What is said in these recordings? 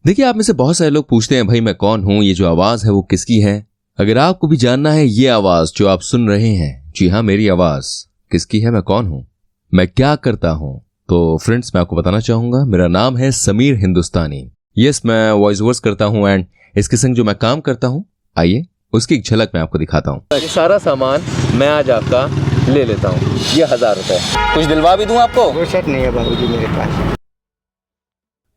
देखिए, आप में से बहुत सारे लोग पूछते हैं भाई मैं कौन हूं, ये जो आवाज है वो किसकी है। अगर आपको भी जानना है ये आवाज जो आप सुन रहे हैं, जी हाँ मेरी आवाज किसकी है, मैं कौन हूं, मैं क्या करता हूं, तो फ्रेंड्स मैं आपको बताना चाहूंगा मेरा नाम है समीर हिंदुस्तानी। यस, मैं वॉइस ओवर्स करता हूं एंड इसके संग जो मैं काम करता हूं, आइए उसकी एक झलक मैं आपको दिखाता हूं। सारा सामान मैं आज आपका ले लेता हूं, ये 1000 रुपए। कुछ दिलवा भी दूं आपको? वो सेट नहीं है बाबूजी मेरे पास।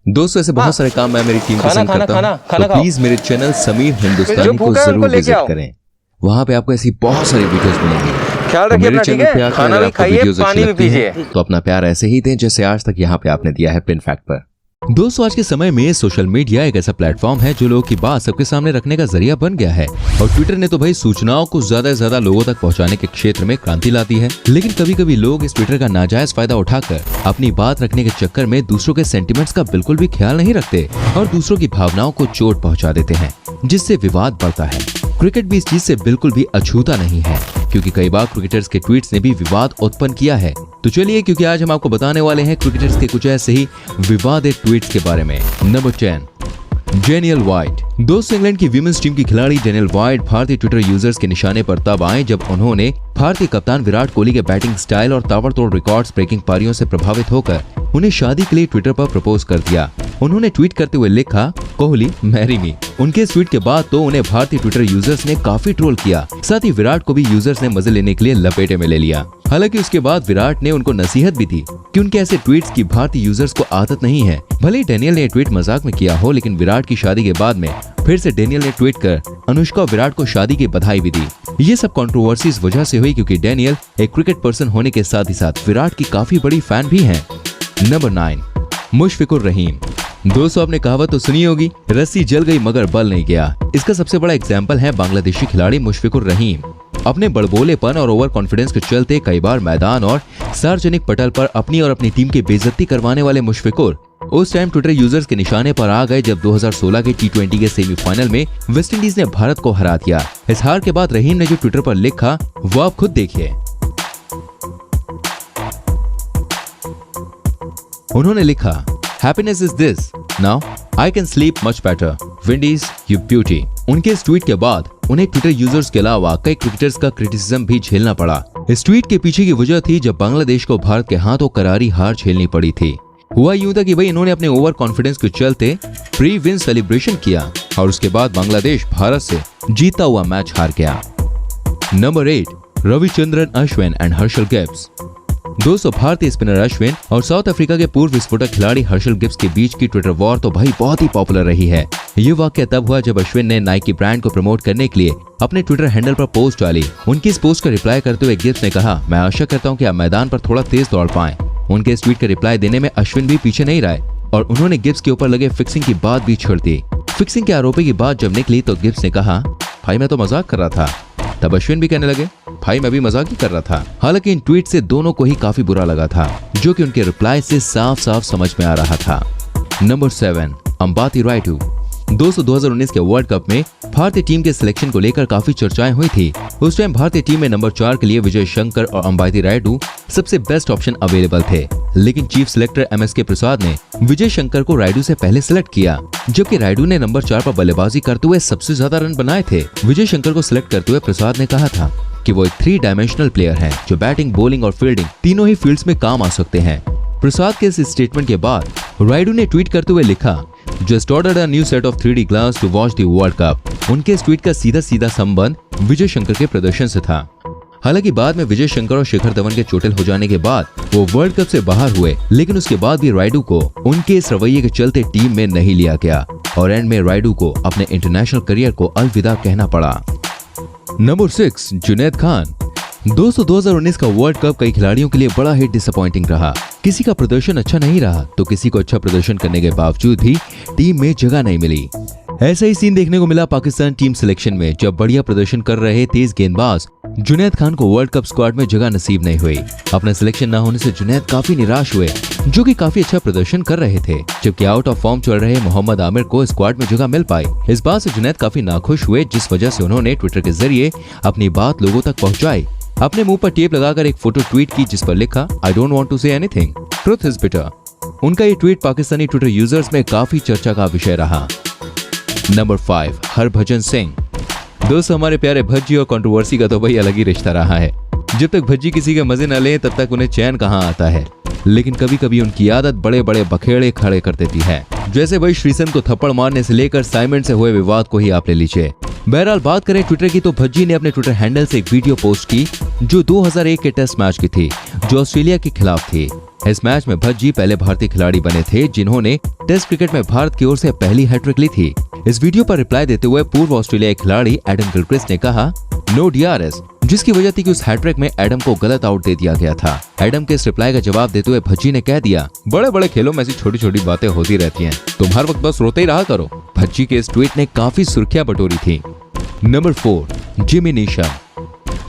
दोस्तों ऐसे बहुत सारे काम मैं मेरी टीम के संग करता हूं, तो प्लीज मेरे चैनल समीर हिंदुस्तानी को जरूर विजिट करें। वहां पे आपको ऐसी बहुत सारी वीडियोस मिलेंगी। ख्याल रखिए अपना, ठीक है? खाना भी खाइए, पानी भी पीजिए। तो अपना प्यार ऐसे ही दें जैसे आज तक यहाँ पे आपने दिया है पिन फैक्ट पर। दोस्तों आज के समय में सोशल मीडिया एक ऐसा प्लेटफॉर्म है जो लोगों की बात सबके सामने रखने का जरिया बन गया है, और ट्विटर ने तो भाई सूचनाओं को ज्यादा से ज्यादा लोगों तक पहुंचाने के क्षेत्र में क्रांति ला दी है। लेकिन कभी कभी लोग इस ट्विटर का नाजायज फायदा उठाकर अपनी बात रखने के चक्कर में दूसरों के सेंटिमेंट्स का बिल्कुल भी ख्याल नहीं रखते और दूसरों की भावनाओं को चोट पहुँचा देते हैं, जिससे विवाद बढ़ता है। क्रिकेट भी इस चीज से बिल्कुल भी अछूता नहीं है, क्योंकि कई बार क्रिकेटर्स के ट्वीट्स ने भी विवाद उत्पन्न किया है। तो चलिए, क्योंकि आज हम आपको बताने वाले हैं क्रिकेटर्स के कुछ ऐसे ही विवादित ट्वीट्स के बारे में। Number 10, Daniel white. दोस्तों इंग्लैंड की विमेंस टीम की खिलाड़ी डेनियल वाइट भारतीय ट्विटर यूजर्स के निशाने पर तब आए जब उन्होंने भारतीय कप्तान विराट कोहली के बैटिंग स्टाइल और ताबड़तोड़ रिकॉर्ड्स ब्रेकिंग पारियों से प्रभावित होकर उन्हें शादी के लिए ट्विटर पर प्रपोज कर दिया। उन्होंने ट्वीट करते हुए लिखा, कोहली मैरी मी। उनके इस ट्वीट के बाद तो उन्हें भारतीय ट्विटर यूजर्स ने काफी ट्रोल किया, साथ ही विराट को भी यूजर्स ने मजे लेने के लिए लपेटे में ले लिया। हालांकि उसके बाद विराट ने उनको नसीहत भी दी कि उनके ऐसे ट्वीट्स की भारतीय यूजर्स को आदत नहीं है। भले ही डेनियल ने ट्वीट मजाक में किया हो, लेकिन विराट की शादी के बाद में फिर से डेनियल ने ट्वीट कर अनुष्का और विराट को शादी की बधाई भी दी। ये सब कंट्रोवर्सी इस वजह से हुई क्योंकि डेनियल एक क्रिकेट पर्सन होने के साथ ही साथ विराट की काफी बड़ी फैन भी है। नंबर 9, मुशफिकुर रहीम। दोस्तों आपने कहावत तो सुनी होगी, रस्सी जल गई मगर बल नहीं गया। इसका सबसे बड़ा एग्जाम्पल है बांग्लादेशी खिलाड़ी मुशफिकुर रहीम। अपने बड़बोलेपन और ओवर कॉन्फिडेंस के चलते कई बार मैदान और सार्वजनिक पटल पर अपनी और अपनी टीम की बेइज्जती करवाने वाले मुशफिकुर उस टाइम ट्विटर यूजर्स के निशाने पर आ गए जब 2016 के T20 के सेमीफाइनल में वेस्टइंडीज ने भारत को हरा दिया। इस हार के बाद रहीम ने जो ट्विटर पर लिखा वो आप खुद देखिए। उन्होंने लिखा, happiness is this, now I can sleep much better, Windies you beauty. उनके इस ट्वीट के बाद उन्हें ट्विटर यूजर्स के अलावा कई क्रिकेटर्स का क्रिटिसिज्म भी झेलना पड़ा। इस ट्वीट के पीछे की वजह थी जब बांग्लादेश को भारत के हाथों करारी हार झेलनी पड़ी थी। हुआ यूं था कि भाई इन्होंने अपने ओवर कॉन्फिडेंस के चलते प्री विन सेलिब्रेशन किया और उसके बाद बांग्लादेश भारत से जीता हुआ मैच हार गया। Number 8, Ravichandran Ashwin and Herschelle Gibbs. दोस्तों भारतीय स्पिनर अश्विन और साउथ अफ्रीका के पूर्व विस्फोटक खिलाड़ी हर्षल गिब्स के बीच की ट्विटर वॉर तो भाई बहुत ही पॉपुलर रही है। ये वाकया तब हुआ जब अश्विन ने नाइकी ब्रांड को प्रमोट करने के लिए अपने ट्विटर हैंडल पर पोस्ट डाली। उनकी इस पोस्ट का रिप्लाई करते हुए गिब्स ने कहा, मैं आशा करता हूँ कि आप मैदान पर थोड़ा तेज दौड़ पाएं। उनके इस ट्वीट का रिप्लाई देने में अश्विन भी पीछे नहीं रहे और उन्होंने गिब्स के ऊपर लगे फिक्सिंग की बात भी छोड़ दी। फिक्सिंग के आरोपी की बात जब निकली तो गिब्स ने कहा, भाई मैं तो मजाक कर रहा था। तब अश्विन भी कहने लगे, भाई मैं भी मजाक ही कर रहा था। हालांकि इन ट्वीट से दोनों को ही काफी बुरा लगा था, जो कि उनके रिप्लाई से साफ साफ समझ में आ रहा था। नंबर 7, अंबाती रायडू। दोस्तों 2019 के वर्ल्ड कप में भारतीय टीम के सिलेक्शन को लेकर काफी चर्चाएं हुई थी। उस टाइम भारतीय टीम में नंबर 4 के लिए विजय शंकर और अंबाती रायडू सबसे बेस्ट ऑप्शन अवेलेबल थे, लेकिन चीफ सिलेक्टर MSK प्रसाद ने विजय शंकर को रायडू से पहले सिलेक्ट किया, जबकि रायडू ने नंबर 4 पर बल्लेबाजी करते हुए सबसे ज्यादा रन बनाए थे। विजय शंकर को सिलेक्ट करते हुए प्रसाद ने कहा था कि वो एक 3 डायमेंशनल प्लेयर है जो बैटिंग, बॉलिंग और फील्डिंग तीनों ही फील्ड्स में काम आ सकते हैं। प्रसाद के इस स्टेटमेंट के बाद रायडू ने ट्वीट करते हुए लिखा, just ordered a new set of 3D glass to watch the world cup. उनके इस ट्वीट का सीधा सीधा संबंध विजय शंकर के प्रदर्शन से था। हालांकि बाद में विजय शंकर और शिखर धवन के चोटिल हो जाने के बाद वो वर्ल्ड कप से बाहर हुए, लेकिन उसके बाद भी रायडू को उनके इस रवैये के चलते टीम में नहीं लिया गया और एंड में रायडू को अपने इंटरनेशनल करियर को अलविदा कहना पड़ा। नंबर 6, जुनैद खान। दोस्तों 2019 का वर्ल्ड कप कई खिलाड़ियों के लिए बड़ा ही डिसअपॉइंटिंग रहा। किसी का प्रदर्शन अच्छा नहीं रहा तो किसी को अच्छा प्रदर्शन करने के बावजूद भी टीम में जगह नहीं मिली। ऐसा ही सीन देखने को मिला पाकिस्तान टीम सिलेक्शन में, जब बढ़िया प्रदर्शन कर रहे तेज गेंदबाज जुनैद खान को वर्ल्ड कप स्क्वाड में जगह नसीब नहीं हुई। अपना सिलेक्शन न होने से जुनैद काफी निराश हुए, जो कि काफी अच्छा प्रदर्शन कर रहे थे, जबकि आउट ऑफ फॉर्म चल रहे मोहम्मद आमिर को स्क्वाड में जगह मिल पाई। इस बात से जुनैद काफी नाखुश हुए, जिस वजह से उन्होंने ट्विटर के जरिए अपनी बात लोगों तक पहुंचाई। अपने मुंह पर टेप लगाकर एक फोटो ट्वीट की जिस पर लिखा, I don't want to say anything, truth is bitter. उनका ये ट्वीट पाकिस्तानी ट्विटर यूजर्स में काफी चर्चा का विषय रहा। नंबर 5, हरभजन सिंह। दोस्तों, हमारे प्यारे भज्जी और कंट्रोवर्सी का तो भाई अलग ही रिश्ता रहा है। जब तक भज्जी किसी के मजे न ले तब तक उन्हें चैन कहाँ आता है, लेकिन कभी कभी उनकी आदत बड़े बड़े बखेड़े खड़े कर देती है। जैसे भाई श्रीसंत को थप्पड़ मारने से लेकर साइमन से हुए विवाद को ही आप ले लीजिए। बहरहाल बात करें ट्विटर की, तो भज्जी ने अपने ट्विटर हैंडल से एक वीडियो पोस्ट की जो 2001 के टेस्ट मैच की थी, जो ऑस्ट्रेलिया के खिलाफ थी। इस मैच में भज्जी पहले भारतीय खिलाड़ी बने थे जिन्होंने टेस्ट क्रिकेट में भारत की ओर से पहली हैट्रिक ली थी। इस वीडियो पर रिप्लाई देते हुए पूर्व ऑस्ट्रेलियाई खिलाड़ी एडम गिलक्रिस्ट ने कहा नो DRS, जिसकी वजह थी कि उस हैट्रिक में एडम को गलत आउट दे दिया गया था। एडम के इस रिप्लाई का जवाब देते हुए भज्जी ने कह दिया, बड़े बड़े खेलों में ऐसी छोटी छोटी बातें होती रहती हैं, तुम हर वक्त बस रोते ही रहा करो। भज्जी के इस ट्वीट ने काफी सुर्खियां बटोरी थी। Number 4, Jimmy Neesham.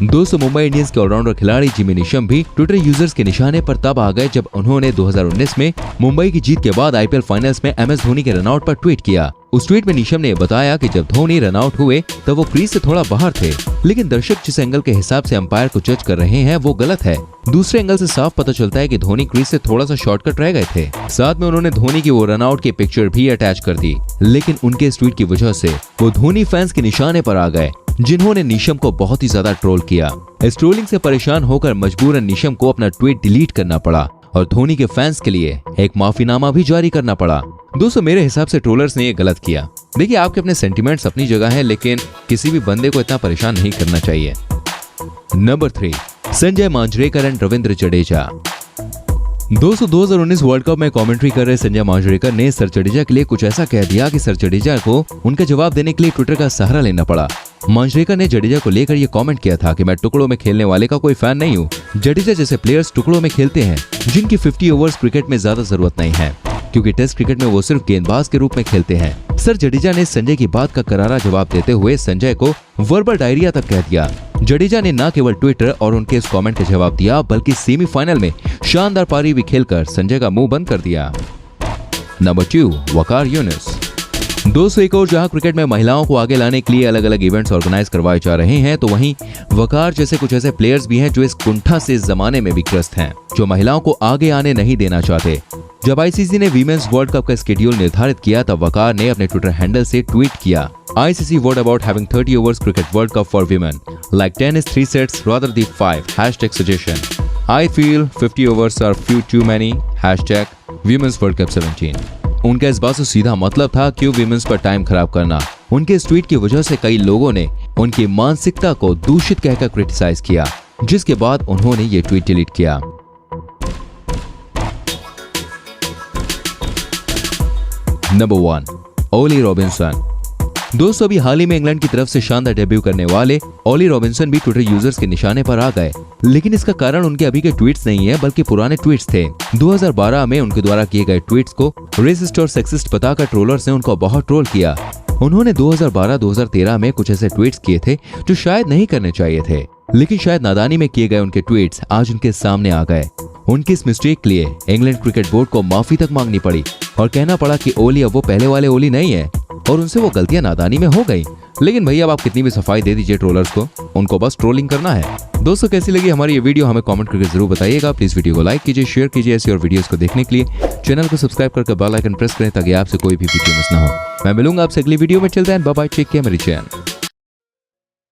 दोस्तों, मुंबई इंडियंस के ऑलराउंडर खिलाड़ी जिमी नीशम भी ट्विटर यूजर्स के निशाने पर तब आ गए जब उन्होंने 2019 में मुंबई की जीत के बाद IPL फाइनल्स में MS धोनी के रनआउट पर ट्वीट किया। उस ट्वीट में नीशम ने बताया कि जब धोनी रनआउट हुए तब वो क्रीज से थोड़ा बाहर थे, लेकिन दर्शक जिस एंगल के हिसाब से अंपायर को जज कर रहे हैं वो गलत है। दूसरे एंगल से साफ पता चलता है कि धोनी क्रीज से थोड़ा सा शॉर्टकट रह गए थे। साथ में उन्होंने धोनी की वो रनआउट की पिक्चर भी अटैच कर दी, लेकिन उनके इस ट्वीट की वजह से वो धोनी फैंस के निशाने पर आ गए, जिन्होंने नीशम को बहुत ही ज्यादा ट्रोल किया। इस ट्रोलिंग से परेशान होकर मजबूरन नीशम को अपना ट्वीट डिलीट करना पड़ा और धोनी के फैंस के लिए एक माफीनामा भी जारी करना पड़ा। दोस्तों, मेरे हिसाब से ट्रोलर्स ने ये गलत किया। देखिए, आपके अपने सेंटिमेंट्स अपनी जगह हैं, लेकिन किसी भी बंदे को इतना परेशान नहीं करना चाहिए। Number 3, Sanjay Manjrekar and Ravindra Jadeja. दोस्तों, 2019 वर्ल्ड कप में कमेंट्री कर रहे संजय मांजरेकर ने सर जडेजा के लिए कुछ ऐसा कह दिया कि सर जडेजा को उनका जवाब देने के लिए ट्विटर का सहारा लेना पड़ा। मांजरेकर ने जडेजा को लेकर ये कमेंट किया था कि मैं टुकड़ों में खेलने वाले का कोई फैन नहीं हूँ। जडेजा जैसे प्लेयर्स टुकड़ों में खेलते हैं जिनकी 50 ओवर्स क्रिकेट में ज्यादा जरूरत नहीं है, क्योंकि टेस्ट क्रिकेट में वो सिर्फ गेंदबाज के रूप में खेलते हैं। सर जडेजा ने संजय की बात का करारा जवाब देते हुए संजय को वर्बल डायरिया तक कह दिया। जडेजा ने न केवल ट्विटर और उनके इस कमेंट का जवाब दिया, बल्कि सेमीफाइनल में शानदार पारी भी खेलकर संजय का मुंह बंद कर दिया। नंबर 2, वकार यूनुस। दोस्तों, एक और जहां क्रिकेट में महिलाओं को आगे लाने के लिए अलग अलग इवेंट्स ऑर्गेनाइज करवाए जा रहे हैं, तो वहीं वकार जैसे कुछ ऐसे प्लेयर्स भी हैं जो इस कुंठा से इस जमाने में भी ग्रस्त हैं, जो महिलाओं को आगे आने नहीं देना चाहते। जब ICC ने वीमेंस वर्ल्ड कप का स्केड्यूल निर्धारित किया तब वकार ने अपने ट्विटर हैंडल से ट्वीट किया, ICC what about having 30 overs cricket world cup for women? Like tennis 3 sets rather than 5. #suggestion. I feel 50 overs are few too many. #Women's World Cup 17. उनका इस बात से सीधा मतलब था क्यों विमेंस पर टाइम खराब करना। उनके इस ट्वीट की वजह से कई लोगों ने उनकी मानसिकता को दूषित कहकर क्रिटिसाइज किया, जिसके बाद उन्होंने ये ट्वीट डिलीट किया। Number 1, Ollie Robinson. दोस्तों, अभी हाल ही में इंग्लैंड की तरफ से शानदार डेब्यू करने वाले ओली रॉबिन्सन भी ट्विटर यूजर्स के निशाने पर आ गए, लेकिन इसका कारण उनके अभी के ट्वीट्स नहीं है बल्कि पुराने ट्वीट्स थे। 2012 में उनके द्वारा किए गए ट्वीट्स को रेसिस्ट और सेक्सिस्ट बताकर ट्रोलर्स ने उनको बहुत ट्रोल किया। उन्होंने 2012-2013 में कुछ ऐसे ट्वीट्स किए थे जो शायद नहीं करने चाहिए थे, लेकिन शायद नादानी में किए गए उनके ट्वीट्स आज उनके सामने आ गए। उनकी इस मिस्टेक के लिए इंग्लैंड क्रिकेट बोर्ड को माफी तक मांगनी पड़ी और कहना पड़ा कि ओली अब वो पहले वाले ओली नहीं है और उनसे वो गलतियां नादानी में हो गई। लेकिन भैया, अब आप कितनी भी सफाई दे दीजिए ट्रोलर्स को, उनको बस ट्रोलिंग करना है। दोस्तों, कैसी लगी हमारी ये वीडियो हमें कमेंट करके जरूर बताइएगा। प्लीज वीडियो को लाइक कीजिए, शेयर कीजिए। ऐसी और वीडियोस को देखने के लिए चैनल को सब्सक्राइब करके बेल आइकन प्रेस करें ताकि आपसे कोई भी वीडियो मिस ना हो। मैं मिलूंगा आपसे अगली वीडियो में। चलते हैं, बाय बाय, टेक केयर मेरी चैनल।